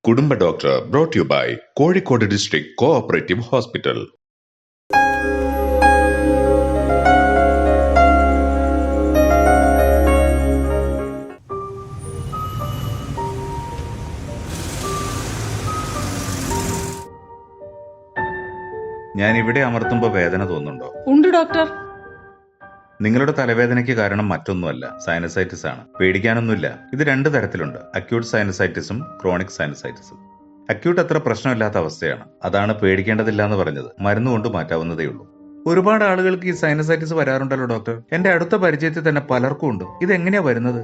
കുടുംബ doctor brought you by Kozhikode district cooperative hospital. ഞാൻ ഇവിടെ അമർത്തുമ്പോൾ വേദന തോന്നുന്നുണ്ടോ? ഉണ്ട് ഡോക്ടർ. നിങ്ങളുടെ തലവേദനയ്ക്ക് കാരണം മറ്റൊന്നുമല്ല, സൈനസൈറ്റിസ് ആണ്. പേടിക്കാനൊന്നുമില്ല. ഇത് 2 തരത്തിലുണ്ട്: അക്യൂട്ട് സൈനസൈറ്റിസും ക്രോണിക് സൈനസൈറ്റിസും. അക്യൂട്ട് അത്ര പ്രശ്നമില്ലാത്ത അവസ്ഥയാണ്. അതാണ് പേടിക്കേണ്ടതില്ല എന്ന് പറഞ്ഞത്. മരുന്നുകൊണ്ട് മാറ്റാവുന്നതേ ഉള്ളൂ. ഒരുപാട് ആളുകൾക്ക് ഈ സൈനസൈറ്റിസ് വരാറുണ്ടല്ലോ ഡോക്ടർ. എന്റെ അടുത്ത പരിചയത്തിൽ തന്നെ പലർക്കും ഉണ്ട്. ഇതെങ്ങനെയാ വരുന്നത്?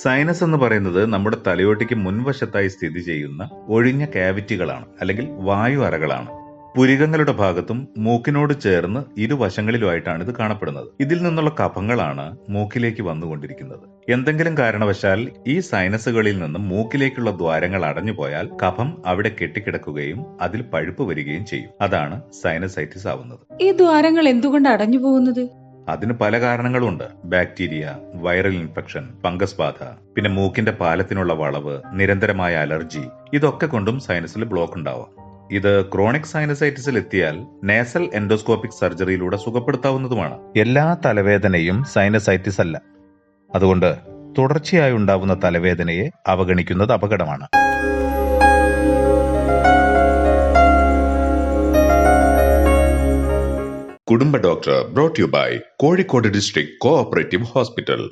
സൈനസ് എന്ന് പറയുന്നത് നമ്മുടെ തലയോട്ടിക്ക് മുൻവശത്തായി സ്ഥിതി ചെയ്യുന്ന ഒഴിഞ്ഞ കാവിറ്റികളാണ്, അല്ലെങ്കിൽ വായു അറകളാണ്. പുരികങ്ങളുടെ ഭാഗത്തും മൂക്കിനോട് ചേർന്ന് ഇരുവശങ്ങളിലുമായിട്ടാണ് ഇത് കാണപ്പെടുന്നത്. ഇതിൽ നിന്നുള്ള കഫങ്ങളാണ് മൂക്കിലേക്ക് വന്നുകൊണ്ടിരിക്കുന്നത്. എന്തെങ്കിലും കാരണവശാൽ ഈ സൈനസുകളിൽ നിന്നും മൂക്കിലേക്കുള്ള ദ്വാരങ്ങൾ അടഞ്ഞുപോയാൽ കഫം അവിടെ കെട്ടിക്കിടക്കുകയും അതിൽ പഴുപ്പ് വരികയും ചെയ്യും. അതാണ് സൈനസൈറ്റിസ് ആവുന്നത്. ഈ ദ്വാരങ്ങൾ എന്തുകൊണ്ട് അടഞ്ഞു പോകുന്നത്? അതിന് പല കാരണങ്ങളുണ്ട്. ബാക്ടീരിയ, വൈറൽ ഇൻഫെക്ഷൻ, ഫംഗസ് ബാധ, പിന്നെ മൂക്കിന്റെ പാലത്തിനുള്ള വളവ്, നിരന്തരമായ അലർജി, ഇതൊക്കെ കൊണ്ടും സൈനസിൽ ബ്ലോക്ക് ഉണ്ടാവാം. ഇത് ക്രോണിക് സൈനസൈറ്റിസിൽ എത്തിയാൽ നേസൽ എൻഡോസ്കോപ്പിക് സർജറിയിലൂടെ സുഖപ്പെടുത്താവുന്നതുമാണ്. എല്ലാ തലവേദനയും സൈനസൈറ്റിസ് അല്ല. അതുകൊണ്ട് തുടർച്ചയായി ഉണ്ടാവുന്ന തലവേദനയെ അവഗണിക്കുന്നത് അപകടമാണ്. കുടുംബ doctor brought you by Kozhikode district cooperative hospital.